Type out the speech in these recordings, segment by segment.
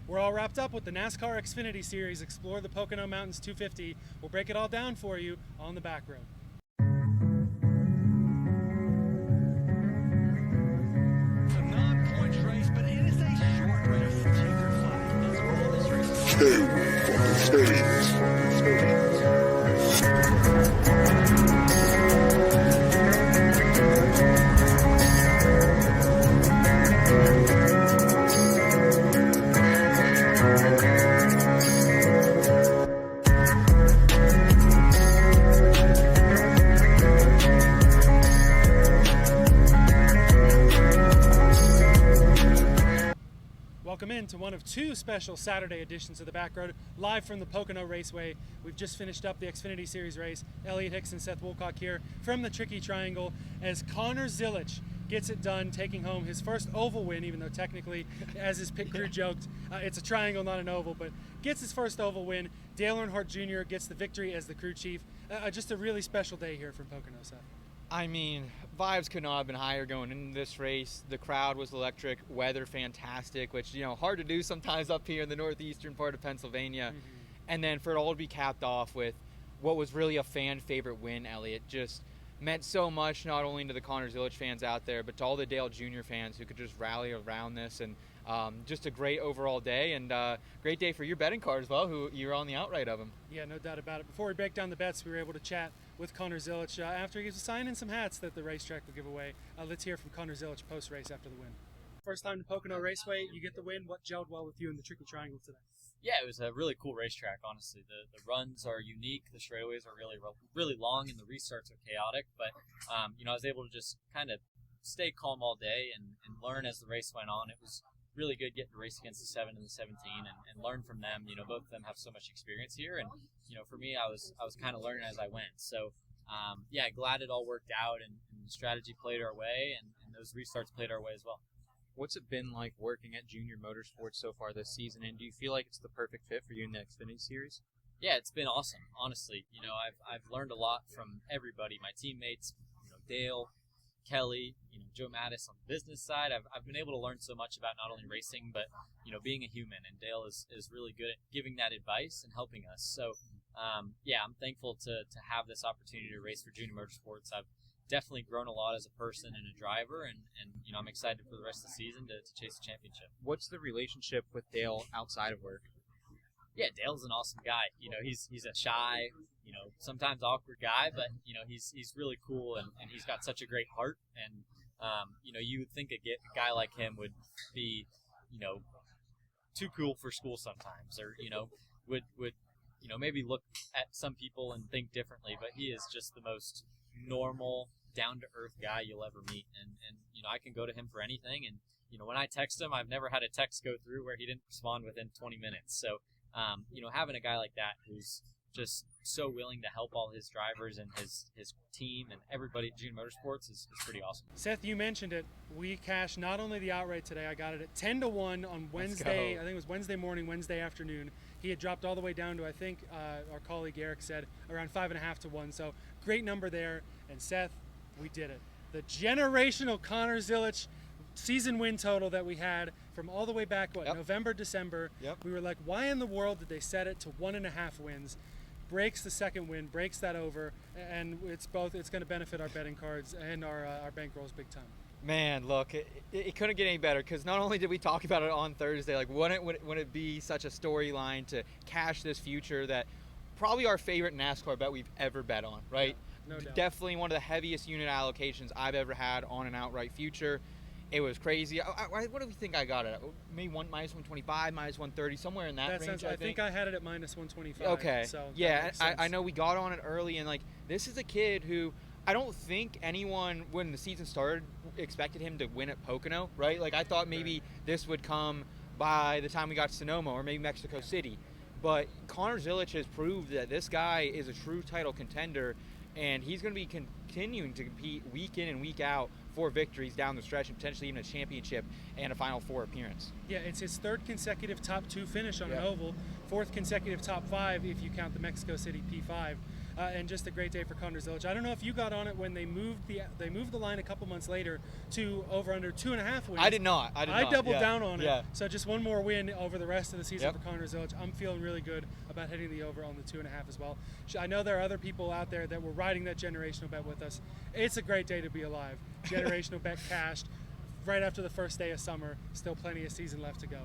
We're all wrapped up with the NASCAR Xfinity Series Explore the Pocono Mountains 250. We'll break it all down for you on the back road. It's a non-points race, but it is a short race. Checker flag. That's all this race is. Welcome into one of two special Saturday editions of the Back Road, live from the Pocono Raceway. We've just finished up the Xfinity Series race. Elliot Hicks and Seth Woolcock here from the Tricky Triangle as Connor Zilisch gets it done, taking home his first oval win, even though technically, as his pit crew joked, it's a triangle, not an oval, but gets his first oval win. Dale Earnhardt Jr. gets the victory as the crew chief. Just a really special day here from Pocono, Seth. I mean, vibes could not have been higher going into this race. The crowd was electric, weather fantastic, which, you know, hard to do sometimes up here in the northeastern part of Pennsylvania. Mm-hmm. And then for it all to be capped off with what was really a fan favorite win, Elliott, just meant so much, not only to the Connor Zilisch fans out there, but to all the Dale Jr. fans who could just rally around this. And just a great overall day, and great day for your betting card as well, who you're on the outright of him. Yeah, no doubt about it. Before we break down the bets, we were able to chat with Connor Zilisch after he was signing some hats that the racetrack will give away. Let's hear from Connor Zilisch post-race after the win. First time to Pocono Raceway, you get the win. What gelled well with you in the Tricky Triangle today? Yeah, it was a really cool racetrack, honestly. The runs are unique, the straightaways are really long, and the restarts are chaotic, but you know, I was able to just kind of stay calm all day and learn as the race went on. It was really good getting to race against the 7 and the 17 and learn from them. You know, both of them have so much experience here, and you know, for me, I was kind of learning as I went. So yeah, glad it all worked out, and the strategy played our way, and those restarts played our way as well. What's it been like working at JR Motorsports so far this season, and do you feel like it's the perfect fit for you in the Xfinity Series? Yeah, it's been awesome, honestly. You know, I've learned a lot from everybody, my teammates, you know, Dale, Kelly, you know, Joe Mattis on the business side. I've been able to learn so much about not only racing, but, you know, being a human, and Dale is really good at giving that advice and helping us. So, yeah, I'm thankful to have this opportunity to race for JR Motorsports. I've definitely grown a lot as a person and a driver, and you know, I'm excited for the rest of the season to chase the championship. What's the relationship with Dale outside of work? Yeah, Dale's an awesome guy. You know, he's a shy, you know, sometimes awkward guy, but you know, he's really cool, and he's got such a great heart. And you know, you would think a guy like him would be, you know, too cool for school sometimes, or you know, would you know, maybe look at some people and think differently. But he is just the most normal, down-to-earth guy you'll ever meet, and you know, I can go to him for anything. And you know, when I text him, I've never had a text go through where he didn't respond within 20 minutes. So you know, having a guy like that who's just so willing to help all his drivers and his team and everybody at JR Motorsports is pretty awesome. Seth, you mentioned it. We cashed not only the outright today, I got it at 10-1 on Wednesday. I think it was Wednesday morning, Wednesday afternoon. He had dropped all the way down to, I think our colleague Eric said, around 5.5 to 1. So great number there. And Seth, we did it. The generational Connor Zilisch season win total that we had from all the way back, November, December. We were like, why in the world did they set it to 1.5 wins? Breaks the second win, breaks that over, and it's going to benefit our betting cards and our bankrolls big time. Man, look, it couldn't get any better, because not only did we talk about it on Thursday, like wouldn't it be such a storyline to cash this future that probably our favorite NASCAR bet we've ever bet on, right? No doubt. Definitely one of the heaviest unit allocations I've ever had on an outright future. It was crazy. What do we think I got it at? Maybe minus 125, minus 130, somewhere in that range. I think I had it at minus 125. Okay. So yeah, I know we got on it early, and like, this is a kid who I don't think anyone, when the season started, expected him to win at Pocono, right? Like, I thought maybe this would come by the time we got to Sonoma or maybe Mexico City. But Connor Zilisch has proved that this guy is a true title contender, and he's going to be continuing to compete week in and week out for victories down the stretch, and potentially even a championship and a Final Four appearance. Yeah, it's his third consecutive top 2 finish on an oval, fourth consecutive top 5 if you count the Mexico City P5. and just a great day for Connor Zilisch. I don't know if you got on it when they moved the line a couple months later to over under 2.5 wins. I did not. I doubled down on it. Yeah. So just one more win over the rest of the season Yep. for Connor Zilisch. I'm feeling really good about hitting the over on the 2.5 as well. I know there are other people out there that were riding that generational bet with us. It's a great day to be alive. Generational bet cashed right after the first day of summer. Still plenty of season left to go.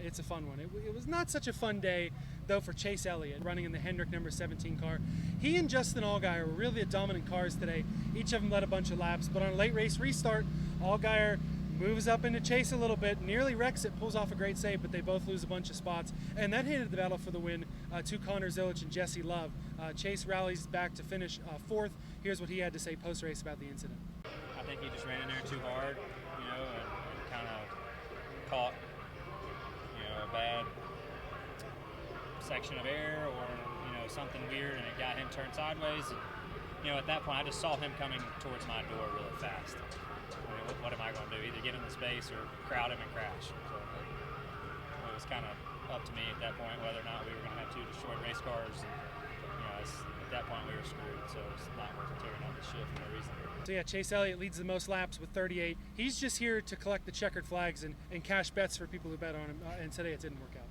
It's a fun one. It was not such a fun day, though, for Chase Elliott, running in the Hendrick number 17 car. He and Justin Allgeier were really the dominant cars today. Each of them led a bunch of laps, but on a late race restart, Allgeier moves up into Chase a little bit, nearly wrecks it, pulls off a great save, but they both lose a bunch of spots, and that handed the battle for the win to Connor Zilisch and Jesse Love. Chase rallies back to finish fourth. Here's what he had to say post-race about the incident. I think he just ran in there too hard, and kind of caught, a bad section of air or, something weird, and it got him turned sideways. And, at that point, I just saw him coming towards my door really fast. What am I going to do? Either get in the space or crowd him and crash. So it was kind of up to me at that point whether or not we were going to have two destroyed race cars. And, at that point, we were screwed. So it's not worth tearing up the shit for no reason. So yeah, Chase Elliott leads the most laps with 38. He's just here to collect the checkered flags and cash bets for people who bet on him. And today it didn't work out.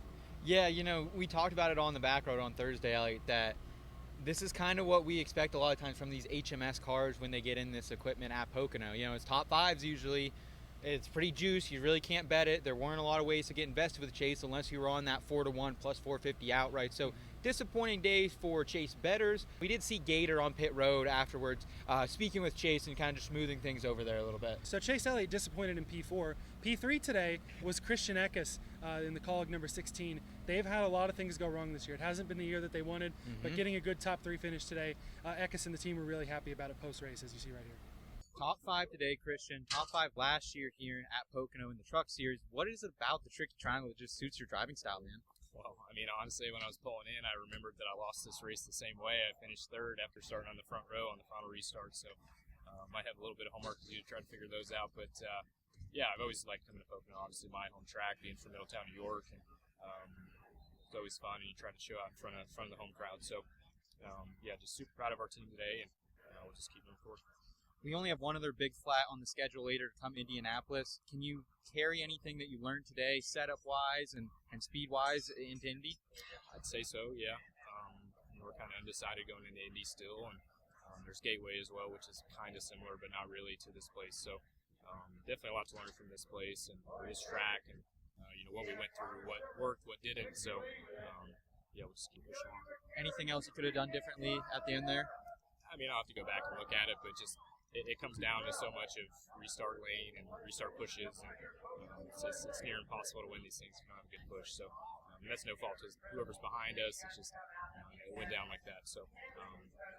Yeah, we talked about it on the back road on Thursday, Elliot, that this is kind of what we expect a lot of times from these HMS cars when they get in this equipment at Pocono. It's top fives usually. It's pretty juice. You really can't bet it. There weren't a lot of ways to get invested with Chase unless you were on that 4-1 plus 450 outright. So disappointing days for Chase bettors. We did see Gator on pit road afterwards, speaking with Chase and kind of just smoothing things over there a little bit. So Chase Elliott disappointed in P4. P3 today was Christian Eckes in the Colleague number 16. They've had a lot of things go wrong this year. It hasn't been the year that they wanted, but getting a good top 3 finish today, Eckes and the team were really happy about it post-race, as you see right here. Top 5 today, Christian. Top 5 last year here at Pocono in the Truck Series. What is it about the Tricky Triangle that just suits your driving style, man? Well, honestly, when I was pulling in, I remembered that I lost this race the same way. I finished third after starting on the front row on the final restart, so might have a little bit of homework to do to try to figure those out. But, yeah, I've always liked coming to Pocono. Obviously, my home track, being from Middletown, New York, and it's always fun, and you try to show out in front of the home crowd. So, yeah, just super proud of our team today, and we'll just keep moving forward. We only have one other big flat on the schedule later to come, Indianapolis. Can you carry anything that you learned today, setup-wise and speed-wise, into Indy? I'd say so, yeah. We're kind of undecided going into Indy still, and there's Gateway as well, which is kind of similar but not really to this place. So definitely a lot to learn from this place and this track and what we went through, what worked, what didn't. So yeah, we'll just keep pushing on. Anything else you could have done differently at the end there? I'll have to go back and look at it, but just it comes down to so much of restart lane and restart pushes. And it's near impossible to win these things if you don't have a good push. So that's no fault of whoever's behind us. It's just it went down like that. So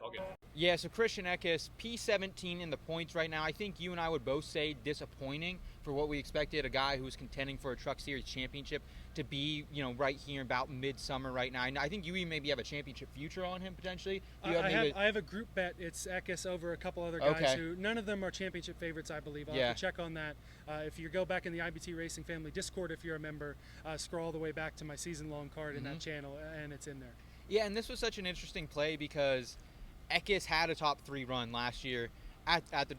all good. Yeah, so Christian Eckes, P17 in the points right now. I think you and I would both say disappointing for what we expected, a guy who was contending for a Truck Series championship to be, right here about midsummer right now. And I think you even maybe have a championship future on him potentially. I have a group bet. It's Eckes over a couple other guys who none of them are championship favorites, I believe. I'll have to check on that. If you go back in the IBT Racing Family Discord, if you're a member, scroll all the way back to my season-long card in that channel, and it's in there. Yeah, and this was such an interesting play because Eckes had a top 3 run last year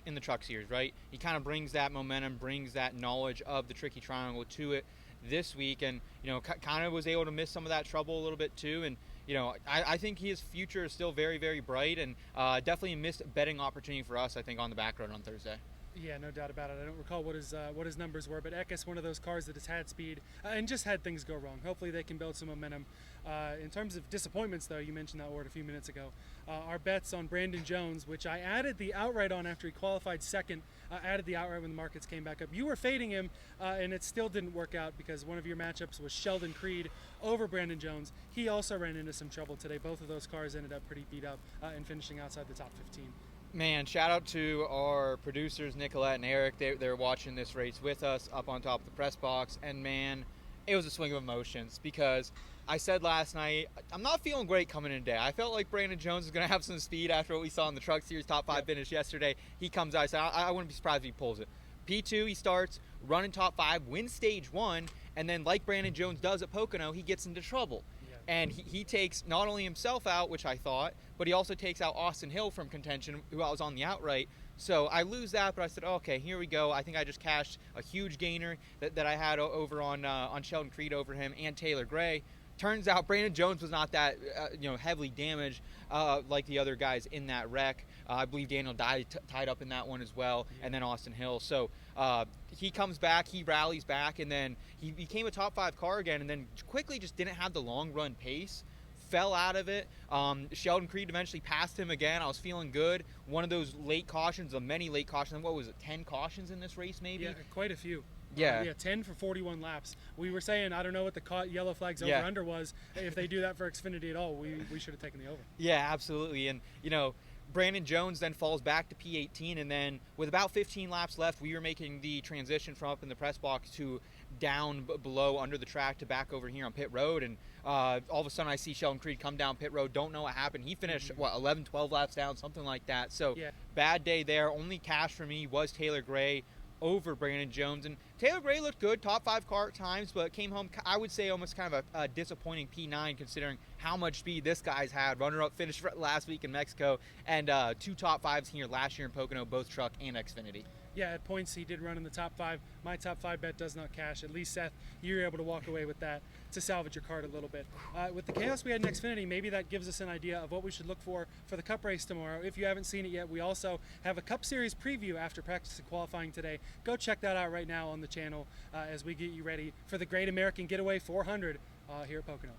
in the Truck Series, right? He kind of brings that momentum, brings that knowledge of the Tricky Triangle to it this week, and kind of was able to miss some of that trouble a little bit too. And I think his future is still very, very bright, and definitely a missed betting opportunity for us, I think, on the back road on Thursday. Yeah, no doubt about it. I don't recall what his numbers were, but Eckes, one of those cars that has had speed and just had things go wrong. Hopefully they can build some momentum. In terms of disappointments, though, you mentioned that word a few minutes ago. Our bets on Brandon Jones, which I added the outright on after he qualified second, added the outright when the markets came back up. You were fading him, and it still didn't work out because one of your matchups was Sheldon Creed over Brandon Jones. He also ran into some trouble today. Both of those cars ended up pretty beat up and finishing outside the top 15. Man, shout out to our producers, Nicolette and Eric. They're watching this race with us up on top of the press box. And man, it was a swing of emotions because I said last night, I'm not feeling great coming in today. I felt like Brandon Jones was going to have some speed after what we saw in the Truck Series top 5 finish yesterday. He comes out, I said, I wouldn't be surprised if he pulls it. P2, he starts, running top 5, wins stage 1, and then like Brandon Jones does at Pocono, he gets into trouble. And he takes not only himself out, which I thought, but he also takes out Austin Hill from contention, who I was on the outright. So I lose that, but I said, okay, here we go. I think I just cashed a huge gainer that I had over on Sheldon Creed over him and Taylor Gray. Turns out Brandon Jones was not that heavily damaged like the other guys in that wreck. I believe Daniel tied up in that one as well, and then Austin Hill. So he comes back, he rallies back, and then he became a top 5 car again, and then quickly just didn't have the long run pace. Fell out of it. Sheldon Creed eventually passed him again. I was feeling good. One of those late cautions, of many late cautions. What was it, 10 cautions in this race maybe? Yeah, quite a few. Yeah. 10 for 41 laps. We were saying, I don't know what the yellow flags over-under was. If they do that for Xfinity at all, we should have taken the over. Yeah, absolutely. And, Brandon Jones then falls back to P18, and then with about 15 laps left, we were making the transition from up in the press box to down below under the track to back over here on pit road, and all of a sudden I see Sheldon Creed come down pit road. Don't know what happened. He finished 11, 12 laps down, something like that. So bad day there. Only cash for me was Taylor Gray over Brandon Jones, and Taylor Gray looked good, top 5 car at times, but came home, I would say, almost kind of a disappointing P9 considering how much speed this guy's had. Runner-up finish last week in Mexico, and 2 top 5s here last year in Pocono, both truck and Xfinity. Yeah, at points he did run in the top 5. My top 5 bet does not cash. At least, Seth, you were able to walk away with that to salvage your card a little bit. With the chaos we had in Xfinity, maybe that gives us an idea of what we should look for the Cup race tomorrow. If you haven't seen it yet, we also have a Cup Series preview after practice and qualifying today. Go check that out right now on the channel as we get you ready for the Great American Getaway 400 here at Pocono.